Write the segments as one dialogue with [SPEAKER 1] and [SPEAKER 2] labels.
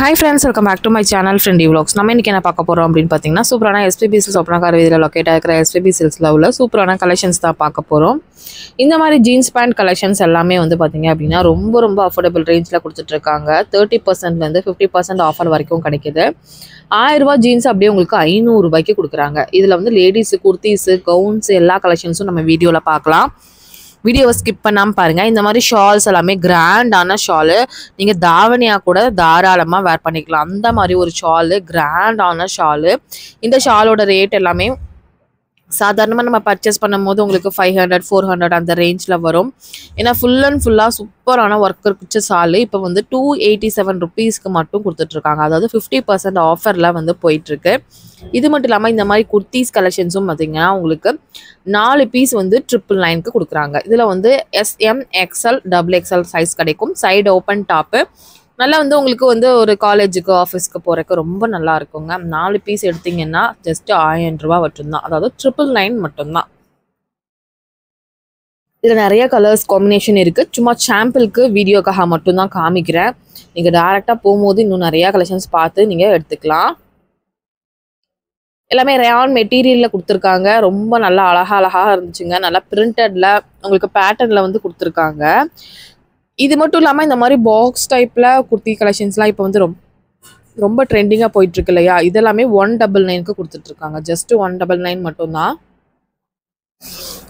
[SPEAKER 1] Hi friends, welcome back to my channel Friendly Vlogs. நம்ம இன்னைக்கு என்ன பார்க்க போறோம் அப்படினு பாத்தீங்கன்னா சூப்பரான SPB Silks ஒப்பனக்கார வீதியில லொகேட் ஆகிற SPB Silksல உள்ள சூப்பரான கலெக்ஷன்ஸ் தான் பார்க்க போறோம். இந்த மாதிரி ஜீன்ஸ் பேண்ட் கலெக்ஷன்ஸ் எல்லாமே வந்து பாத்தீங்க அப்படினா ரொம்ப அஃபோர்டபிள் ரேஞ்ச்ல கொடுத்துட்டு இருக்காங்க. 30% ல இருந்து 50% ஆஃபர் வரைக்கும் கிடைக்குது. 1000 ரூபாய் ஜீன்ஸ் அப்படியே உங்களுக்கு 500 ரூபாய்க்கு கொடுக்குறாங்க. இதுல வந்து லேடிஸ் குர்தீஸ், கவுன்ஸ் எல்லா கலெக்ஷன்ஸும் நம்ம வீடியோல பார்க்கலாம். வீடியோவை ஸ்கிப் பண்ணாமல் பாருங்கள். இந்த மாதிரி ஷால்ஸ் எல்லாமே கிராண்டான ஷாலு, நீங்கள் தாவணியாக கூட தாராளமாக வேர் பண்ணிக்கலாம். அந்த மாதிரி ஒரு ஷாலு, கிராண்டான ஷாலு. இந்த ஷாலோட ரேட் எல்லாமே சாதாரணமாக நம்ம பர்ச்சேஸ் பண்ணும் போது உங்களுக்கு 500, 400 அந்த ரேஞ்சில் வரும். ஏன்னா ஃபுல் அண்ட் ஃபுல்லாக சூப்பரான ஒர்க் இருந்துச்சு ஷாலு. இப்போ வந்து 287 ருபீஸ்க்கு மட்டும் கொடுத்துட்ருக்காங்க. அதாவது 50% ஆஃபரில் வந்து போயிட்டுருக்கு. இது மட்டும் இல்லாமல் இந்த மாதிரி குர்த்தீஸ் கலெக்ஷன்ஸும் பார்த்தீங்கன்னா உங்களுக்கு 4 பீஸ் வந்து 999க்கு கொடுக்குறாங்க. இதில் வந்து SM, XL, XXL சைஸ் கிடைக்கும். சைடு ஓப்பன் டாப்பு நல்லா வந்து உங்களுக்கு வந்து ஒரு காலேஜுக்கு ஆஃபீஸ்க்கு போகிறக்கு ரொம்ப நல்லா இருக்குங்க. 4 பீஸ் எடுத்திங்கன்னா ஜஸ்ட் 1000 ரூபா மட்டும்தான். அதாவது 999 மட்டும்தான். இதில் நிறைய கலர்ஸ் காம்பினேஷன் இருக்குது. சும்மா சாம்பிளுக்கு வீடியோக்காக மட்டும்தான் காமிக்கிறேன். நீங்கள் டேரெக்டாக போகும்போது இன்னும் நிறையா கலெக்ஷன்ஸ் பார்த்து நீங்கள் எடுத்துக்கலாம். எல்லாமே ரயான் மெட்டீரியலில் கொடுத்துருக்காங்க. ரொம்ப நல்லா அழகாக இருந்துச்சுங்க. நல்லா பிரிண்டடில் உங்களுக்கு பேட்டர்னில் வந்து கொடுத்துருக்காங்க. இது மட்டும் இல்லாமல் இந்த மாதிரி பாக்ஸ் டைப்பில் குர்த்தி கலெக்ஷன்ஸ்லாம் இப்போ வந்து ரொம்ப ட்ரெண்டிங்காக போயிட்டுருக்கு இல்லையா? இதெல்லாமே 199க்கு கொடுத்துட்ருக்காங்க. ஜஸ்ட்டு 199 மட்டும்தான்.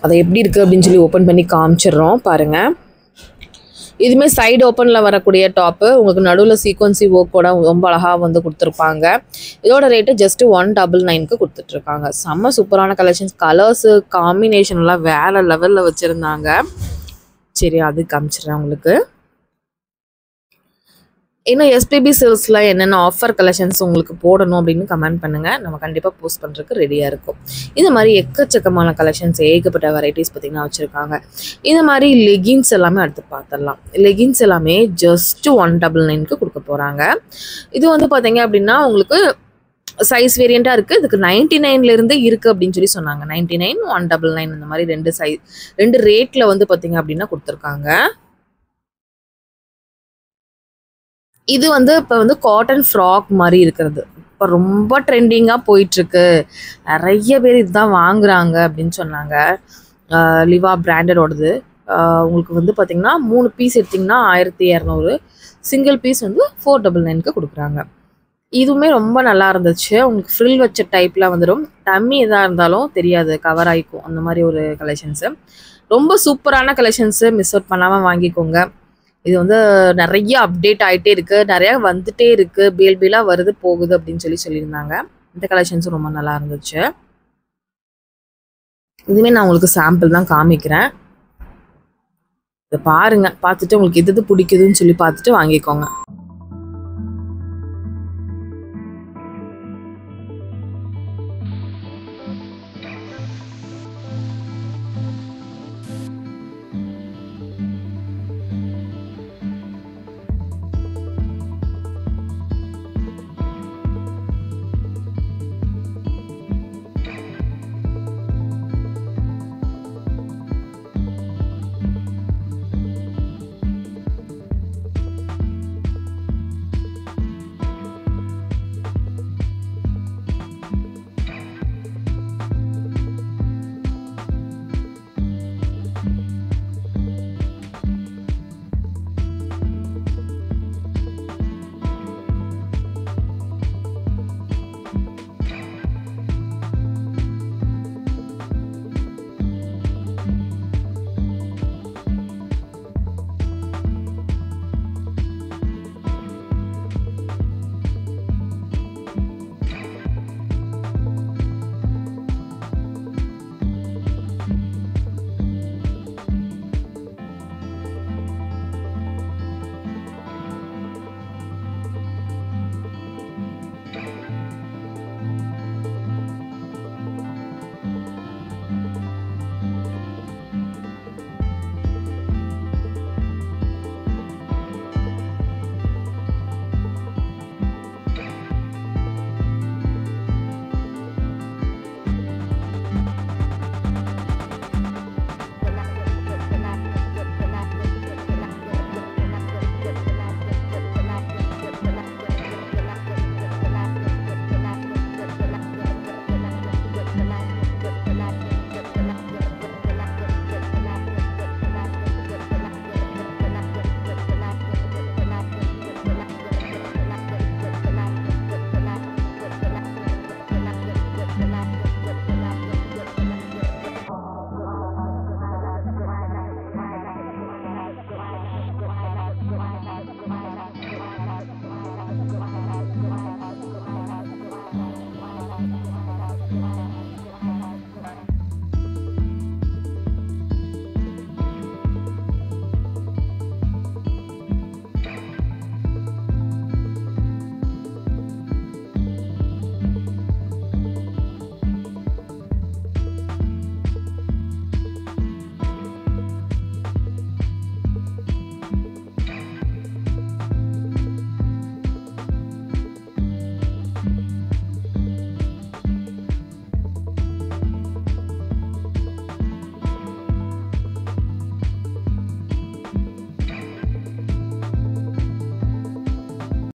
[SPEAKER 1] அதை எப்படி இருக்குது அப்படின்னு சொல்லி ஓப்பன் பண்ணி காமிச்சிடுறோம் பாருங்கள். இதுவுமே சைடு ஓப்பனில் வரக்கூடிய டாப்பு, உங்களுக்கு நடுவில் சீக்வன்சி ஒர்க்கோட ரொம்ப அழகாக வந்து கொடுத்துருப்பாங்க. இதோட ரேட்டு ஜஸ்ட்டு 199க்கு கொடுத்துட்ருக்காங்க. செம்ம சூப்பரான கலெக்ஷன்ஸ். கலர்ஸு காம்பினேஷன்லாம் வேறு லெவலில் வச்சுருந்தாங்க. சரி, அது காமிச்சிடுறேன் உங்களுக்கு. இன்னும் SPB Silksல என்னென்ன ஆஃபர் கலெக்ஷன்ஸ் உங்களுக்கு போடணும் அப்படின்னு கமெண்ட் பண்ணுங்கள். நம்ம கண்டிப்பாக போஸ்ட் பண்ணுறதுக்கு ரெடியாக இருக்கும். இந்த மாதிரி எக்கச்சக்கமான கலெக்ஷன்ஸ், ஏகப்பட்ட வெரைட்டிஸ் பார்த்திங்கன்னா வச்சுருக்காங்க. இந்த மாதிரி லெகின்ஸ் எல்லாமே அடுத்து பார்த்துடலாம். லெகின்ஸ் எல்லாமே ஜஸ்ட் 199க்கு கொடுக்க போகிறாங்க. இது வந்து பார்த்திங்க அப்படின்னா உங்களுக்கு சைஸ் வேரியண்ட்டாக இருக்குது. இதுக்கு 99லேருந்து இருக்குது அப்படின்னு சொல்லி சொன்னாங்க. 99, 199 இந்த மாதிரி ரெண்டு ரேட்டில் வந்து பார்த்திங்க அப்படின்னா கொடுத்துருக்காங்க. இது வந்து இப்போ வந்து காட்டன் ஃப்ராக் மாதிரி இருக்கிறது இப்போ ரொம்ப ட்ரெண்டிங்காக போயிட்டுருக்கு. நிறைய பேர் இதுதான் வாங்குறாங்க அப்படின்னு சொன்னாங்க. லிவா பிராண்டடோடது. உங்களுக்கு வந்து பார்த்திங்கன்னா 3 பீஸ் எடுத்திங்கன்னா 1200, சிங்கிள் பீஸ் வந்து 499க்கு கொடுக்குறாங்க. இதுவுமே ரொம்ப நல்லா இருந்துச்சு. உங்களுக்கு ஃப்ரில் வச்ச டைப்பில் வந்துடும். டம்மி எதாக இருந்தாலும் தெரியாது, கவர் ஆகிக்கும். அந்த மாதிரி ஒரு கலெக்ஷன்ஸு. ரொம்ப சூப்பரான கலெக்ஷன்ஸு. மிஸ் அவுட் பண்ணாமல் வாங்கிக்கோங்க. இது வந்து நிறைய அப்டேட் ஆகிட்டே இருக்குது, நிறையா வந்துட்டே இருக்குது. பேலாக வருது போகுது அப்படின்னு சொல்லியிருந்தாங்க. இந்த கலெக்ஷன்ஸும் ரொம்ப நல்லா இருந்துச்சு. இதுவுமே நான் உங்களுக்கு சாம்பிள் தான் காமிக்கிறேன். இதை பாருங்கள். பார்த்துட்டு உங்களுக்கு எது பிடிக்குதுன்னு சொல்லி பார்த்துட்டு வாங்கிக்கோங்க.